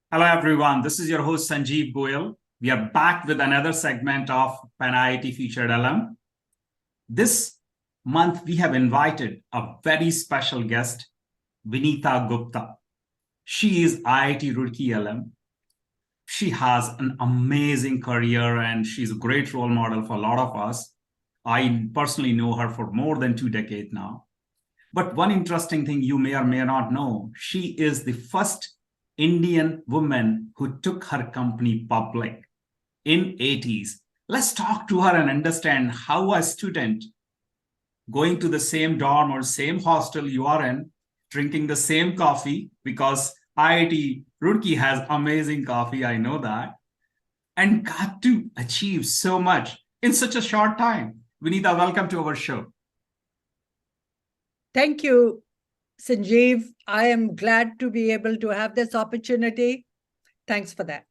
Hello, everyone. This is your host, Sanjeev Goyal. We are back with another segment of PanIIT Featured Alum. This month, we have invited a very special guest, Vinita Gupta. She is IIT Roorkee alum. She has an amazing career and she's a great role model for a lot of us. I personally know her for more than 2 decades now. But one interesting thing you may or may not know, she is the first Indian woman who took her company public in 80s. Let's talk to her and understand how a student going to the same dorm or same hostel you are in, drinking the same coffee, because IIT Roorkee has amazing coffee, I know that, and got to achieve so much in such a short time. Vinita, welcome to our show. Thank you, Sanjeev. I am glad to be able to have this opportunity. Thanks for that.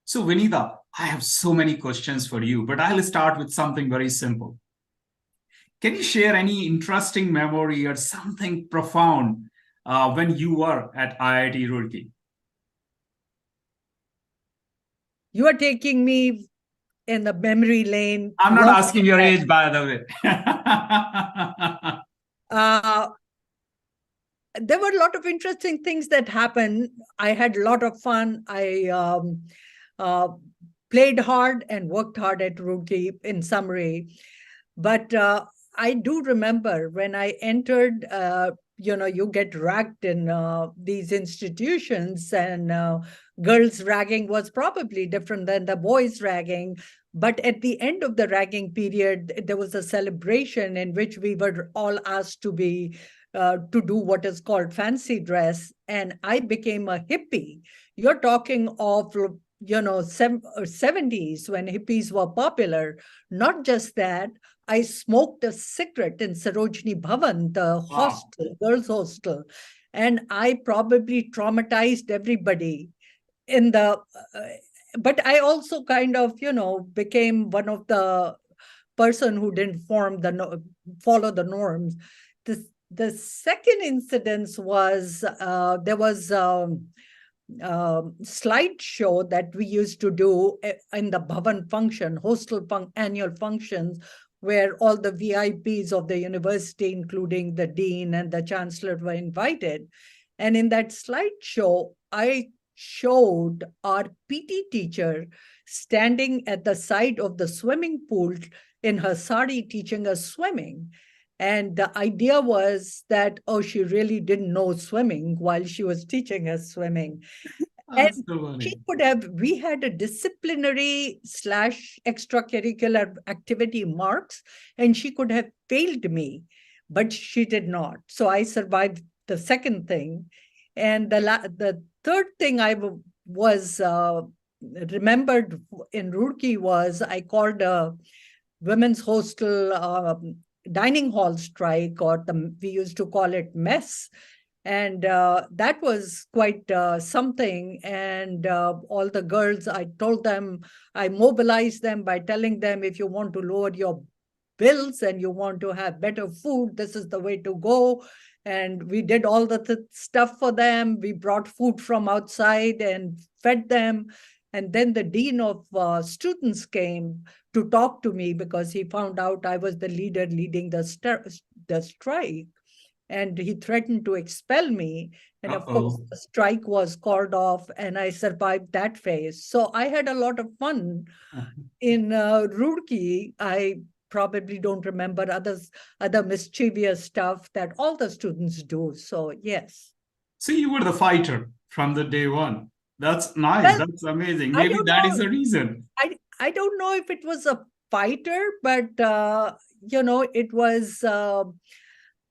So, Vinita, I have so many questions for you, but I'll start with something very simple. Can you share any interesting memory or something profound when you were at IIT Roorkee? You are taking me in the memory lane. I'm not asking your age, by the way. There were a lot of interesting things that happened. I had a lot of fun. I played hard and worked hard at Roorkee, in summary. But I do remember when I entered, you get ragged in these institutions, and girls ragging was probably different than the boys ragging. But at the end of the ragging period, there was a celebration in which we were all asked to do what is called fancy dress, and I became a hippie. You're talking of 70s when hippies were popular. Not just that, I smoked a cigarette in Sarojini Bhavan, the hostel, girls' hostel, and I probably traumatized everybody in the. But I also kind of, became one of the person who didn't follow the norms. The second incidence was there was slideshow that we used to do in the Bhavan function, annual functions, where all the VIPs of the university, including the dean and the chancellor, were invited. And in that slideshow, I showed our PT teacher standing at the side of the swimming pool in her sari teaching us swimming. And the idea was that, she really didn't know swimming while she was teaching us swimming. And we had a disciplinary / extracurricular activity marks, and she could have failed me, but she did not. So I survived the second thing. And the third thing I was remembered in Roorkee was I called a women's hostel dining hall strike, or we used to call it mess. And that was quite something. And all the girls, I mobilized them by telling them, if you want to lower your bills and you want to have better food, this is the way to go. And we did all the stuff for them. We brought food from outside and fed them. And then the dean of students came to talk to me because he found out I was the leader leading the strike. And he threatened to expel me. And of course, the strike was called off, and I survived that phase. So I had a lot of fun in Roorkee. I probably don't remember other mischievous stuff that all the students do. So yes. So you were the fighter from the day one. That's nice. Well, that's amazing. Maybe that is the reason. I don't know if it was a fighter, but it was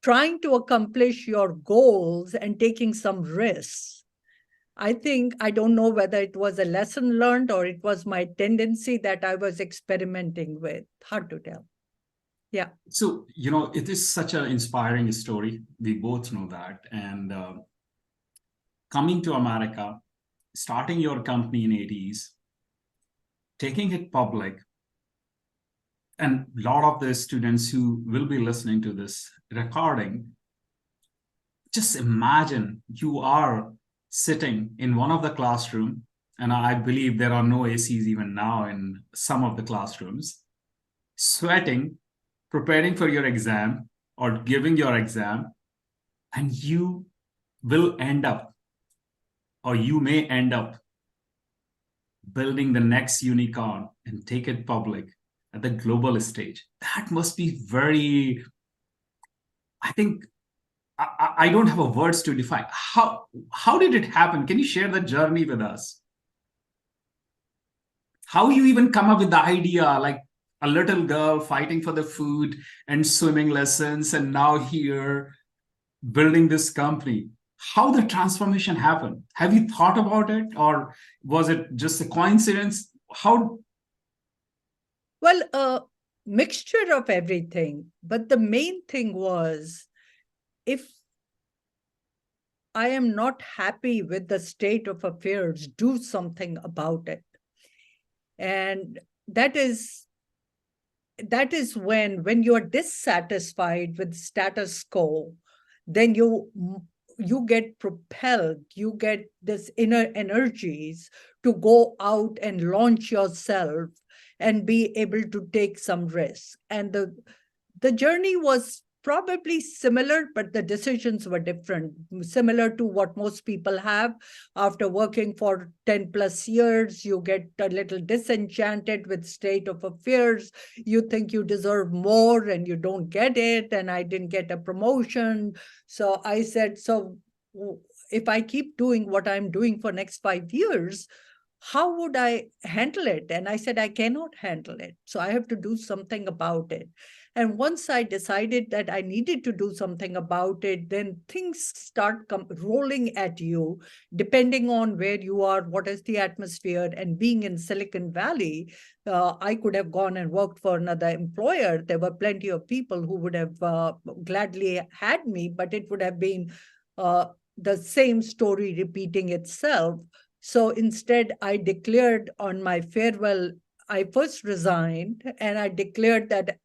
trying to accomplish your goals and taking some risks. I don't know whether it was a lesson learned or it was my tendency that I was experimenting with. Hard to tell. Yeah. So, it is such an inspiring story. We both know that. And coming to America, starting your company in 80s, taking it public, and a lot of the students who will be listening to this recording, just imagine you are sitting in one of the classroom, and I believe there are no ACs even now in some of the classrooms, sweating, preparing for your exam or giving your exam, and you will end up, or you may end up building the next unicorn and take it public at the global stage. That must be very, I think, I don't have a words to define. How did it happen? Can you share the journey with us? How you even come up with the idea, like a little girl fighting for the food and swimming lessons, and now here building this company. How the transformation happened? Have you thought about it, or was it just a coincidence? How? Well, a mixture of everything. But the main thing was, if I am not happy with the state of affairs, do something about it. And that is when you are dissatisfied with status quo, then you get propelled, you get this inner energies to go out and launch yourself and be able to take some risk. And the journey was probably similar, but the decisions were different, similar to what most people have. After working for 10 plus years, you get a little disenchanted with state of affairs. You think you deserve more and you don't get it. And I didn't get a promotion. So I said, so if I keep doing what I'm doing for next 5 years, how would I handle it? And I said, I cannot handle it. So I have to do something about it. And once I decided that I needed to do something about it, then things start rolling at you, depending on where you are, what is the atmosphere. And being in Silicon Valley, I could have gone and worked for another employer. There were plenty of people who would have gladly had me, but it would have been the same story repeating itself. So instead, I declared on my farewell, I first resigned, and I declared that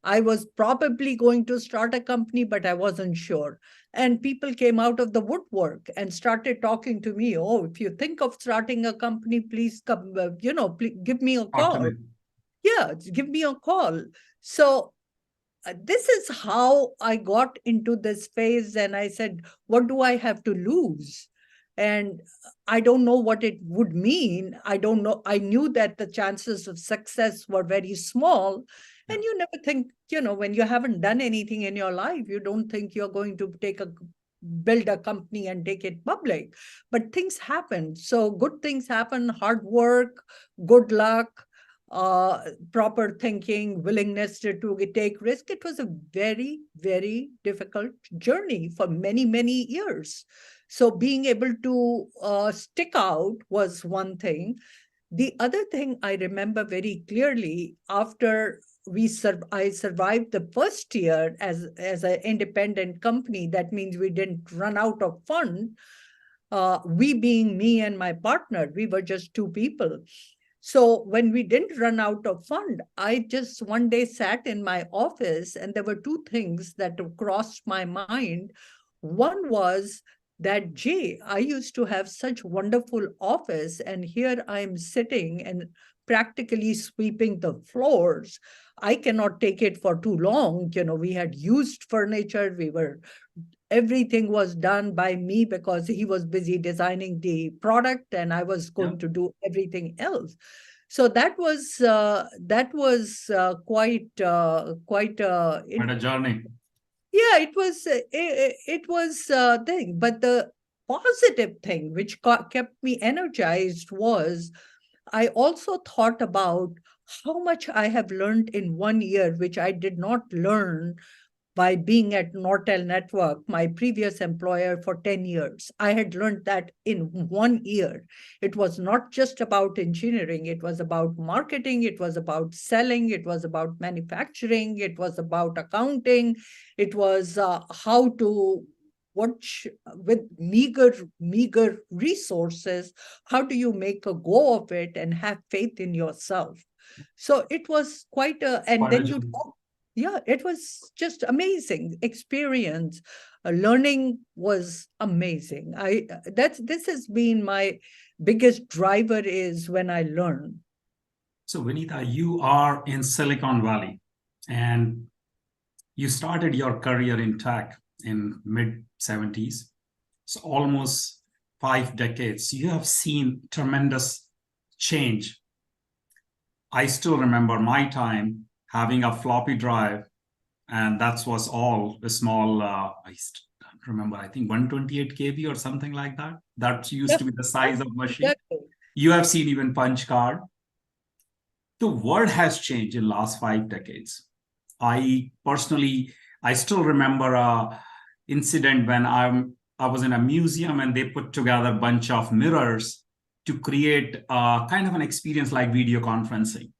I was probably going to start a company, but I wasn't sure. And people came out of the woodwork and started talking to me. Oh, if you think of starting a company, please come, please give me a call. Yeah, give me a call. So this is how I got into this phase. And I said, what do I have to lose? And I don't know what it would mean. I don't know. I knew that the chances of success were very small. And you never think, when you haven't done anything in your life, you don't think you're going to build a company and take it public. But things happen. So good things happen, hard work, good luck, proper thinking, willingness to take risk. It was a very, very difficult journey for many, many years. So being able to stick out was one thing. The other thing I remember very clearly, after I survived the first year as an independent company, that means we didn't run out of fund. We being me and my partner, we were just two people. So when we didn't run out of fund, I just one day sat in my office, and there were two things that crossed my mind. One was that, Jay, I used to have such wonderful office, and here I'm sitting and practically sweeping the floors. I cannot take it for too long. We had used furniture. Everything was done by me because he was busy designing the product and I was going to do everything else. So that was quite A journey. Yeah, it was a thing. But the positive thing which kept me energized was I also thought about how much I have learned in 1 year, which I did not learn by being at Nortel Network, my previous employer, for 10 years. I had learned that in 1 year. It was not just about engineering. It was about marketing. It was about selling. It was about manufacturing. It was about accounting. It was how to watch with meager resources. How do you make a go of it and have faith in yourself? So it was and then you talk. Yeah, it was just amazing experience. Learning was amazing. This has been my biggest driver is when I learn. So, Vinita, you are in Silicon Valley and you started your career in tech in mid 70s. So almost 5 decades. You have seen tremendous change. I still remember my time having a floppy drive, and that was all a small, don't remember, I think 128 KB or something like that. That used Yep, to be the size of machine. exactly. You have seen even punch card. The world has changed in last 5 decades. I personally, I still remember a incident when I was in a museum and they put together a bunch of mirrors to create a kind of an experience like video conferencing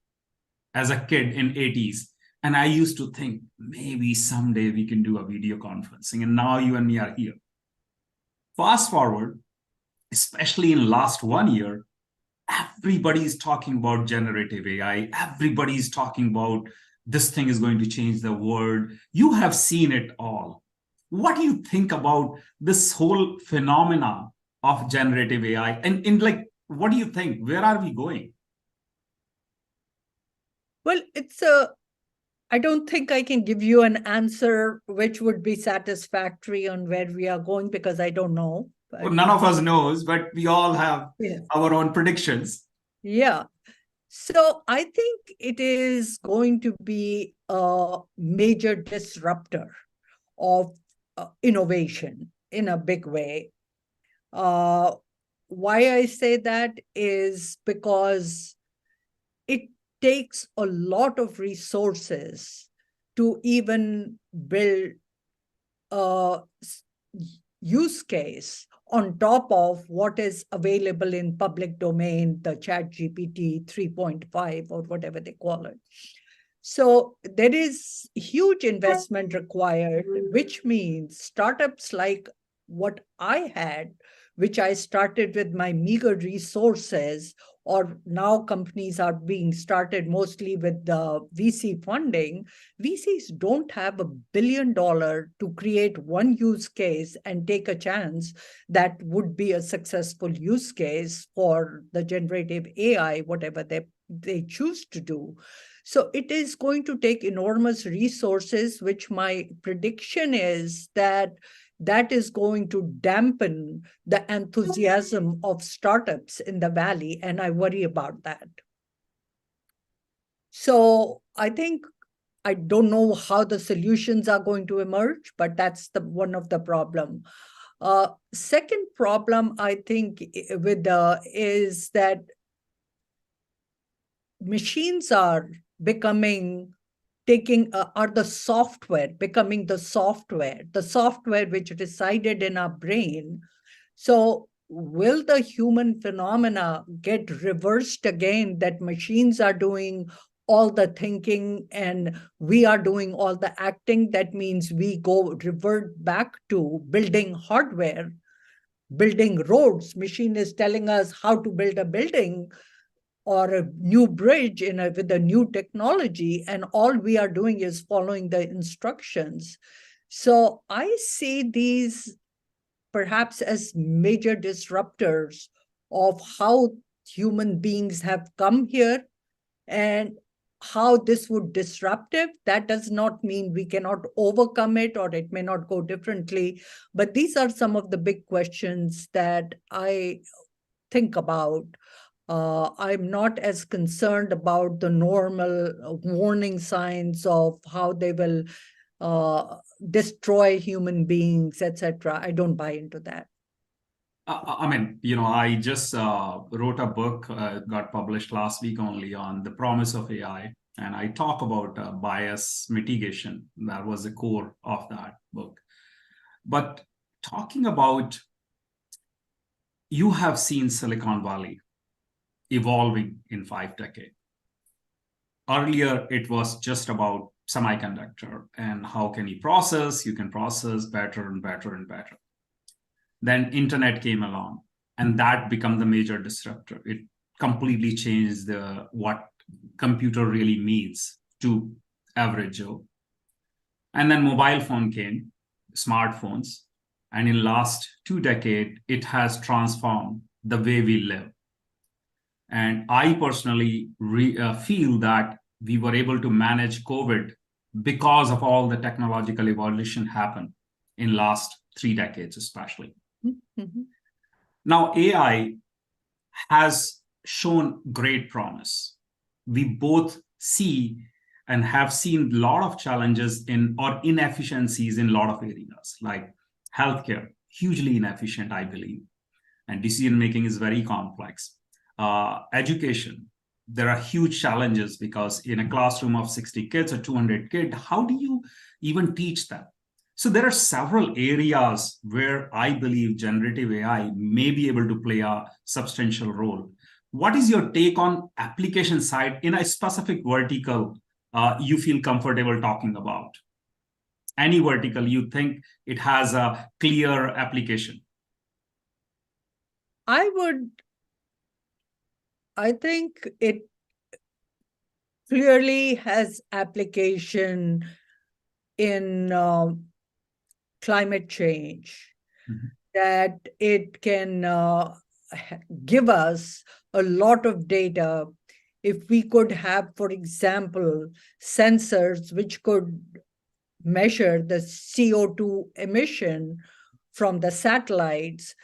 as a kid in 80s. And I used to think maybe someday we can do a video conferencing. And now you and me are here. Fast forward, especially in last 1 year, everybody is talking about generative AI. Everybody is talking about this thing is going to change the world. You have seen it all. What do you think about this whole phenomena of generative AI? And in like, what do you think? Where are we going? Well, I don't think I can give you an answer which would be satisfactory on where we are going because I don't know. Well, none of us knows, but we all have our own predictions. Yeah. So I think it is going to be a major disruptor of innovation in a big way. Why I say that is because it takes a lot of resources to even build a use case on top of what is available in public domain, the chat GPT 3.5 or whatever they call it. So there is huge investment required, which means startups like what I had, which I started with my meager resources, or now companies are being started mostly with the VC funding. VCs don't have $1 billion to create one use case and take a chance that would be a successful use case for the generative AI, whatever they choose to do. So it is going to take enormous resources, which my prediction is that is going to dampen the enthusiasm of startups in the Valley, and I worry about that. So I think I don't know how the solutions are going to emerge, but that's one of the problem. Second problem, I think, is that machines are becoming are the software becoming the software which resided in our brain. So will the human phenomena get reversed again, that machines are doing all the thinking and we are doing all the acting? That means we revert back to building hardware, building roads. Machine is telling us how to build a building or a new bridge with a new technology, and all we are doing is following the instructions. So I see these perhaps as major disruptors of how human beings have come here, and how this would disruptive. That does not mean we cannot overcome it or it may not go differently, but these are some of the big questions that I think about. I'm not as concerned about the normal warning signs of how they will destroy human beings, etc. I don't buy into that. I mean, I just wrote a book, got published last week only on the promise of AI. And I talk about bias mitigation. That was the core of that book. But talking about, you have seen Silicon Valley evolving in 5 decades. Earlier, it was just about semiconductor and how can you can process better and better and better. Then internet came along and that became the major disruptor. It completely changed what computer really means to average Joe. And then mobile phone came. smartphones. And in last 2 decades, it has transformed the way we live. And I personally feel that we were able to manage COVID because of all the technological evolution happened in last 3 decades, especially. Mm-hmm. Now, AI has shown great promise. We both see and have seen a lot of challenges or inefficiencies in a lot of areas, like healthcare, hugely inefficient, I believe, and decision making is very complex. Education, there are huge challenges because in a classroom of 60 kids or 200 kids, how do you even teach them? So there are several areas where I believe generative AI may be able to play a substantial role. What is your take on application side in a specific vertical you feel comfortable talking about? Any vertical you think it has a clear application? I think it clearly has application in climate change, that it can give us a lot of data. If we could have, for example, sensors which could measure the CO2 emission from the satellites,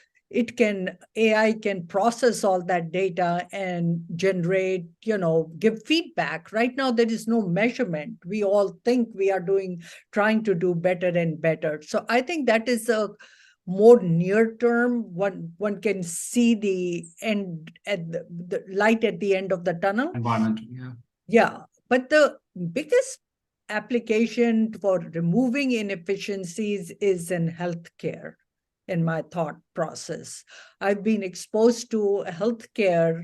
AI can process all that data and generate, give feedback. Right now, there is no measurement. We all think we are trying to do better and better. So I think that is a more near term. One can see the end at the light at the end of the tunnel. Environmental, yeah. Yeah, but the biggest application for removing inefficiencies is in healthcare, in my thought process. I've been exposed to healthcare,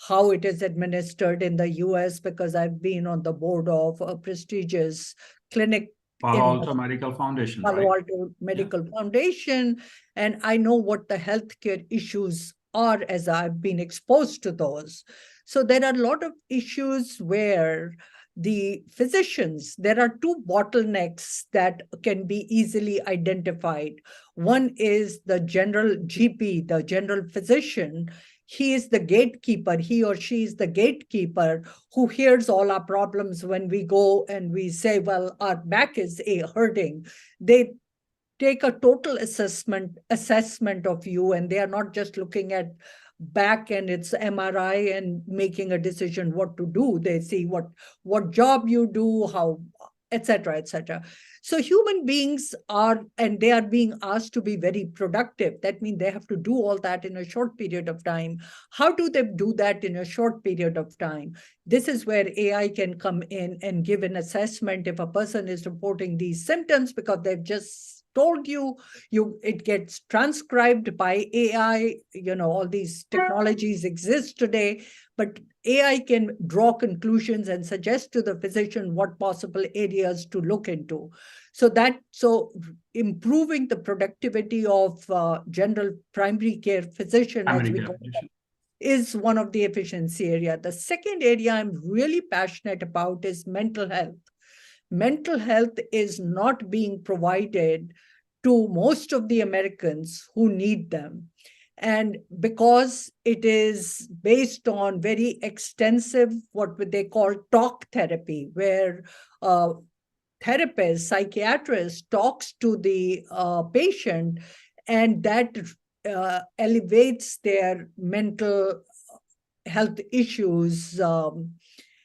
how it is administered in the US, because I've been on the board of a prestigious clinic Palo in Alto Medical Foundation, Palo right? Alto Medical Foundation, and I know what the healthcare issues are as I've been exposed to those. So there are a lot of issues where there are two bottlenecks that can be easily identified. One is the general GP, the general physician. He is the gatekeeper, he or she is the gatekeeper who hears all our problems when we go and we say, well, our back is hurting. They take a total assessment of you, and they are not just looking at back and its MRI and making a decision what to do. They see what job you do, how, etc., etc. So human beings they are being asked to be very productive. That means they have to do all that in a short period of time. How do they do that in a short period of time? This is where AI can come in and give an assessment. If a person is reporting these symptoms because they've just told you, it gets transcribed by AI. All these technologies exist today, but AI can draw conclusions and suggest to the physician what possible areas to look into. So improving the productivity of general primary care physician, as we call it, is one of the efficiency area. The second area I'm really passionate about is mental health. Mental health is not being provided to most of the Americans who need them. And because it is based on very extensive, what they call talk therapy, where therapist, psychiatrist talks to the patient, and that elevates their mental health issues,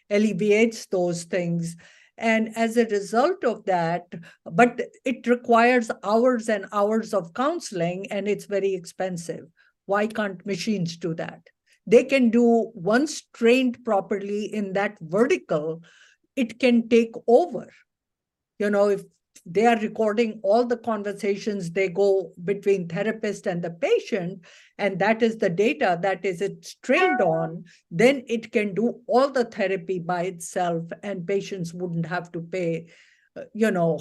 alleviates those things. And as a result of that, but it requires hours and hours of counseling, and it's very expensive. Why can't machines do that? They can do, once trained properly in that vertical, it can take over. If they are recording all the conversations they go between therapist and the patient, and that is the data that it's trained on, then it can do all the therapy by itself, and patients wouldn't have to pay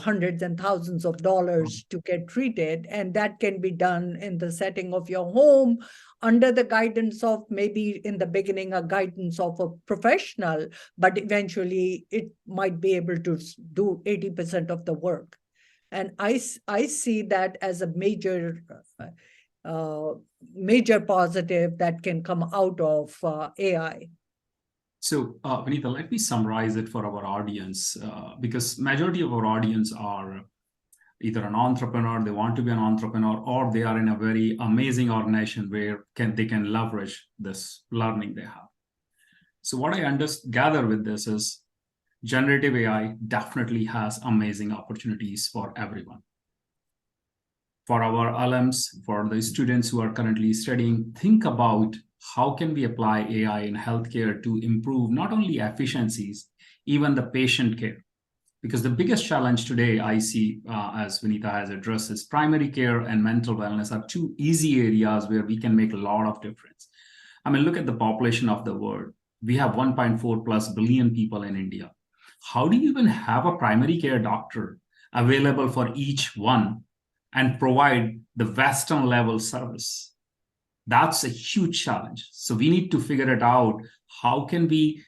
hundreds and thousands of dollars to get treated. And that can be done in the setting of your home, under the guidance of, maybe in the beginning, a guidance of a professional, but eventually it might be able to do 80% of the work. And I see that as a major positive that can come out of AI. So, Vinita, let me summarize it for our audience, because majority of our audience are either an entrepreneur, they want to be an entrepreneur, or they are in a very amazing organization where they can leverage this learning they have. So what I gather with this is generative AI definitely has amazing opportunities for everyone. For our alums, for the students who are currently studying, think about how can we apply AI in healthcare to improve not only efficiencies, even the patient care. Because the biggest challenge today I see, as Vinita has addressed, is primary care and mental wellness are two easy areas where we can make a lot of difference. I mean, look at the population of the world. We have 1.4 plus billion people in India. How do you even have a primary care doctor available for each one and provide the Western level service? That's a huge challenge. So we need to figure it out. How can we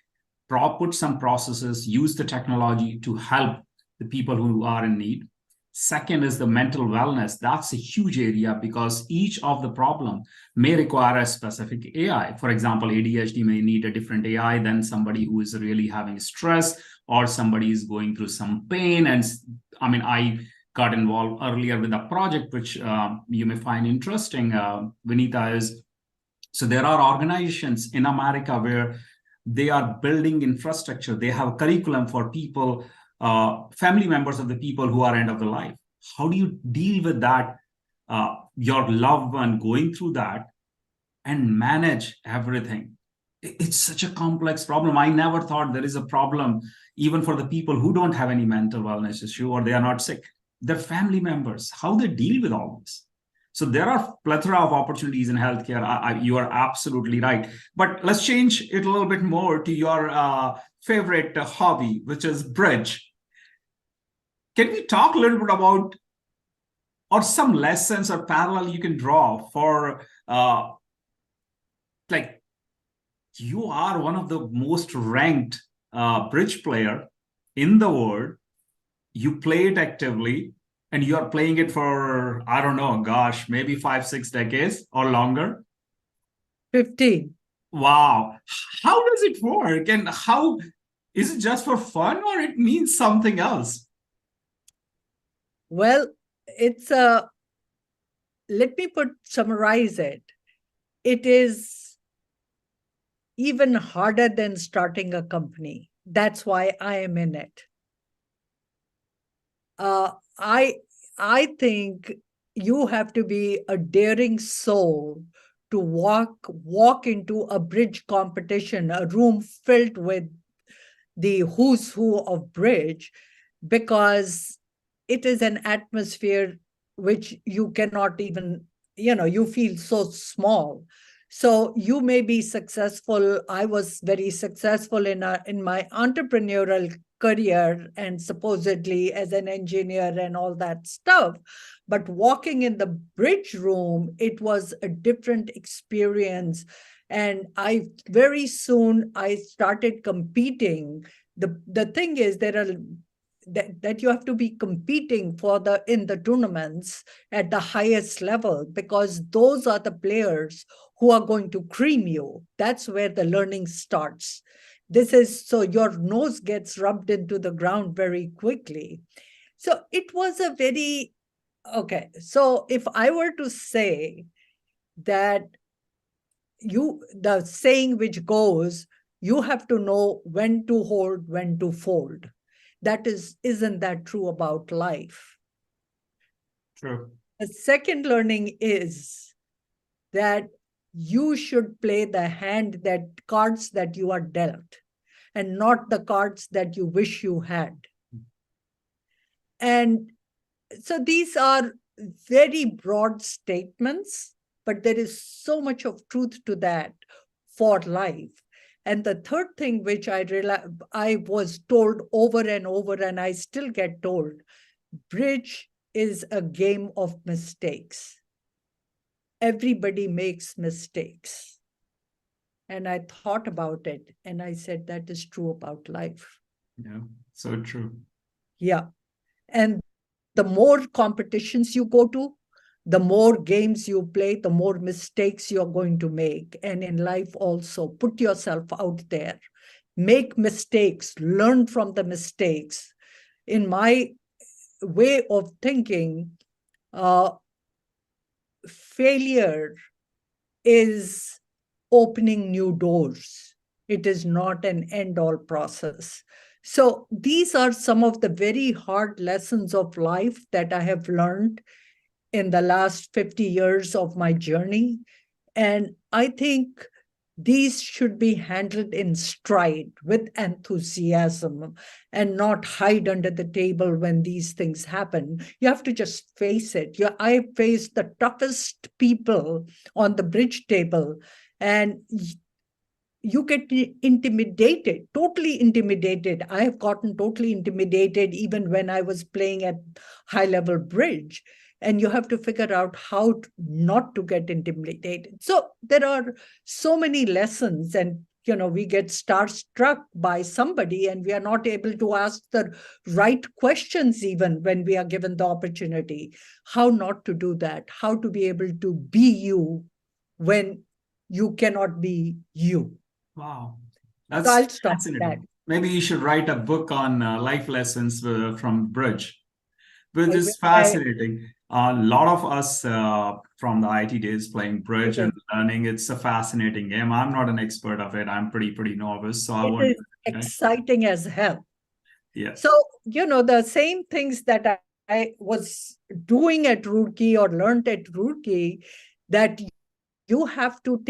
put some processes, use the technology to help the people who are in need? Second is the mental wellness. That's a huge area because each of the problem may require a specific AI. For example, ADHD may need a different AI than somebody who is really having stress or somebody is going through some pain. And I mean, I got involved earlier with a project which you may find interesting, Vinita, is so there are organizations in America where they are building infrastructure. They have a curriculum for people, family members of the people who are end of the life. How do you deal with that, your loved one going through that and manage everything? It's such a complex problem. I never thought there is a problem even for the people who don't have any mental wellness issue or they are not sick. Their family members, how they deal with all this. So there are plethora of opportunities in healthcare. You are absolutely right. But let's change it a little bit more to your favorite hobby, which is bridge. Can we talk a little bit about, or some lessons or parallel you can draw for, like, you are one of the most ranked bridge player in the world. You play it actively and you are playing it for, I don't know, gosh, maybe 5-6 decades or longer. 15. Wow. How does it work? And how is it just for fun or it means something else? Well, it's let me summarize it. It is even harder than starting a company. That's why I am in it. I think you have to be a daring soul to walk into a bridge competition, a room filled with the who's who of bridge, because it is an atmosphere which you cannot even, you feel so small. So you may be successful. I was very successful in my entrepreneurial career and supposedly as an engineer and all that stuff. But walking in the bridge room, it was a different experience. And very soon I started competing. The thing is, there are that you have to be competing in the tournaments at the highest level, because those are the players who are going to cream you. That's where the learning starts. This is so your nose gets rubbed into the ground very quickly. So it was a very okay. So if I were to say that the saying which goes, you have to know when to hold, when to fold. Isn't that true about life? True. The second learning is that you should play the cards that you are dealt, and not the cards that you wish you had. And so these are very broad statements, but there is so much of truth to that for life. And the third thing which I was told over and over, and I still get told, bridge is a game of mistakes. Everybody makes mistakes. And I thought about it and I said, that is true about life. Yeah, so true. Yeah. And the more competitions you go to, the more games you play, the more mistakes you're going to make. And in life also, put yourself out there, make mistakes, learn from the mistakes. In my way of thinking, failure is opening new doors. It is not an end-all process. So these are some of the very hard lessons of life that I have learned in the last 50 years of my journey. And I think these should be handled in stride with enthusiasm and not hide under the table when these things happen. You have to just face it. I faced the toughest people on the bridge table, and you get intimidated, totally intimidated. I have gotten totally intimidated even when I was playing at high level bridge. And you have to figure out how not to get intimidated. So there are so many lessons, and we get starstruck by somebody and we are not able to ask the right questions even when we are given the opportunity. How not to do that, how to be able to be you when you cannot be you. Wow, So that's I'll stop that. fascinating. Maybe you should write a book on life lessons from Bridge, which is fascinating. A lot of us from the IT days playing Bridge and learning, it's a fascinating game. I'm not an expert of it. I'm pretty novice, so I It won't. is exciting as hell. Yes. So, the same things that I was doing at Roorkee or learned at Roorkee, that you have to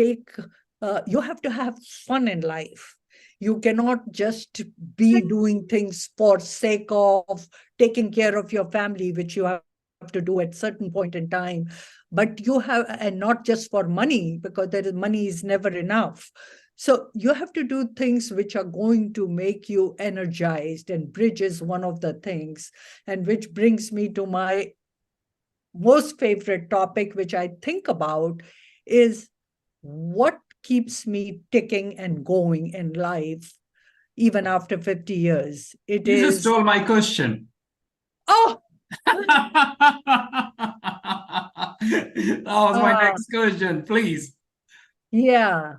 you have to have fun in life. You cannot just be doing things for sake of taking care of your family, which you have to do at certain point in time. But you have, and not just for money, because money is never enough. So you have to do things which are going to make you energized, and bridge is one of the things. And which brings me to my most favorite topic, which I think about, is what keeps me ticking and going in life, even after 50 years. It You just is, stole my question. oh, That was my next question, please. yeah,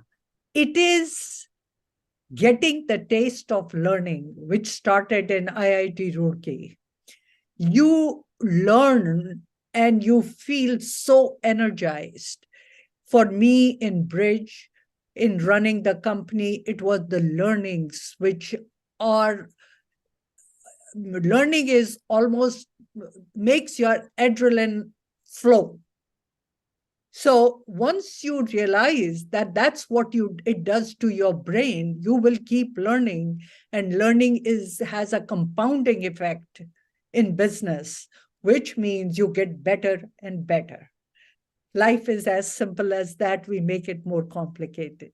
it is getting the taste of learning, which started in IIT Roorkee. You learn and you feel so energized. For me in Bridge, in running the company, it was the learnings, which are, learning is almost makes your adrenaline flow. So once you realize that that's what it does to your brain, you will keep learning, and learning has a compounding effect in business, which means you get better and better. Life is as simple as that. We make it more complicated.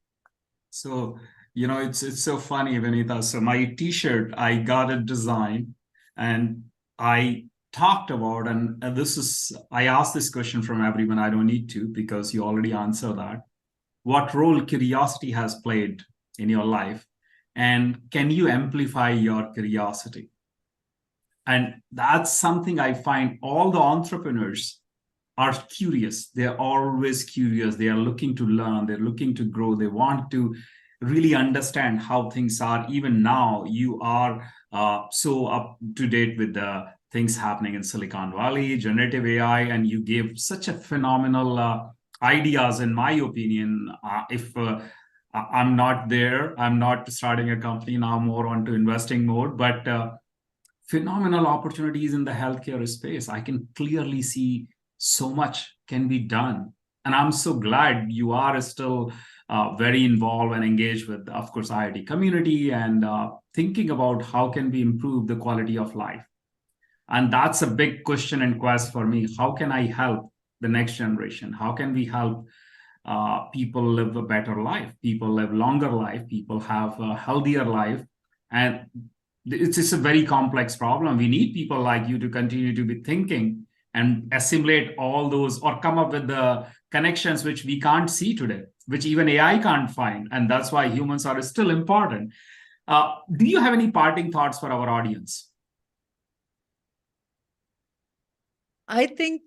So, it's so funny, Vinita. So my t-shirt, I got it designed and I talked about, and I asked this question from everyone. I don't need to, because you already answered that. What role curiosity has played in your life? And can you amplify your curiosity? And that's something I find all the entrepreneurs are curious. They're always curious. They are looking to learn. They're looking to grow. They want to really understand how things are. Even now, you are so up to date with the things happening in Silicon Valley, generative AI, and you gave such a phenomenal ideas, in my opinion. If I'm not there, I'm not starting a company now, more onto investing mode, but phenomenal opportunities in the healthcare space. I can clearly see so much can be done. And I'm so glad you are still very involved and engaged with, of course, IIT community, and thinking about how can we improve the quality of life. And that's a big question and quest for me. How can I help the next generation? How can we help people live a better life? People live longer life. People have a healthier life. And it's a very complex problem. We need people like you to continue to be thinking and assimilate all those, or come up with the connections which we can't see today, which even AI can't find. And that's why humans are still important. Do you have any parting thoughts for our audience? I think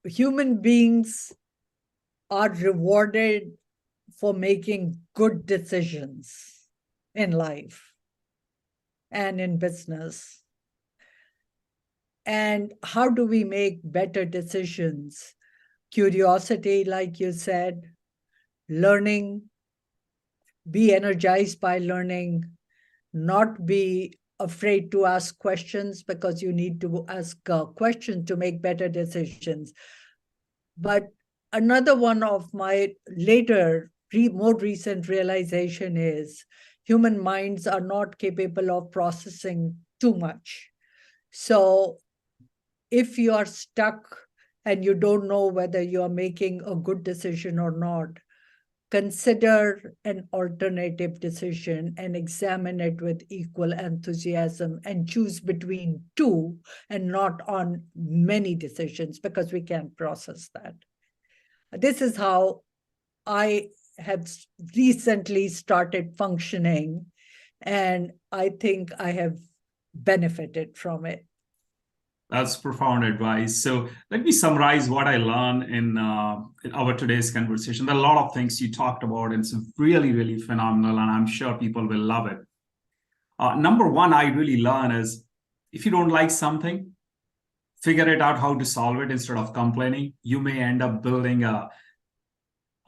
human beings are rewarded for making good decisions in life and in business. And how do we make better decisions? Curiosity, like you said, learning, be energized by learning, not be afraid to ask questions, because you need to ask questions to make better decisions. But another one of my later, more recent realization is human minds are not capable of processing too much. So if you are stuck and you don't know whether you are making a good decision or not, consider an alternative decision and examine it with equal enthusiasm and choose between two and not on many decisions, because we can't process that. This is how I have recently started functioning, and I think I have benefited from it. That's profound advice. So let me summarize what I learned in our today's conversation. There are a lot of things you talked about, and it's really, really phenomenal, and I'm sure people will love it. Number one, I really learned is if you don't like something, figure it out how to solve it instead of complaining. You may end up building a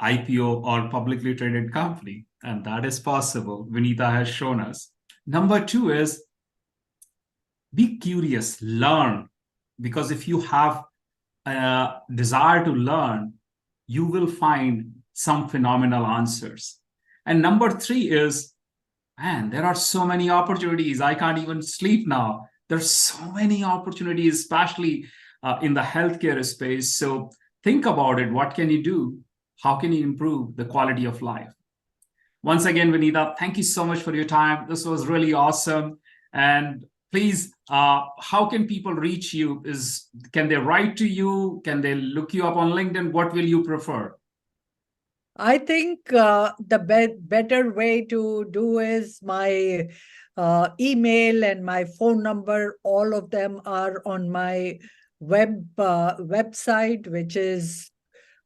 IPO or publicly traded company, and that is possible. Vinita has shown us. Number two is be curious, learn, because if you have a desire to learn, you will find some phenomenal answers. And number three is, man, there are so many opportunities. I can't even sleep now. There's so many opportunities, especially in the healthcare space. So think about it. What can you do? How can you improve the quality of life? Once again, Vinita, thank you so much for your time. This was really awesome. And please, how can people reach you? Can they write to you? Can they look you up on LinkedIn? What will you prefer? I think the better way to do is my email and my phone number. All of them are on my website, which is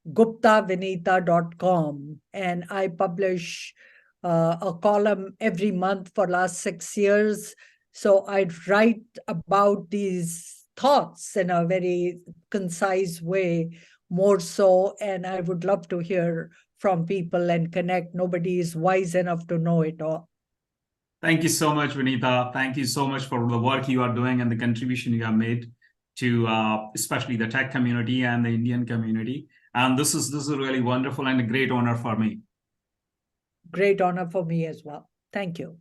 guptavinita.com. And I publish a column every month for last 6 years. So I write about these thoughts in a very concise way, more so. And I would love to hear from people and connect. Nobody is wise enough to know it all. Thank you so much, Vinita. Thank you so much for the work you are doing and the contribution you have made to especially the tech community and the Indian community. And this is really wonderful and a great honor for me. Great honor for me as well. Thank you.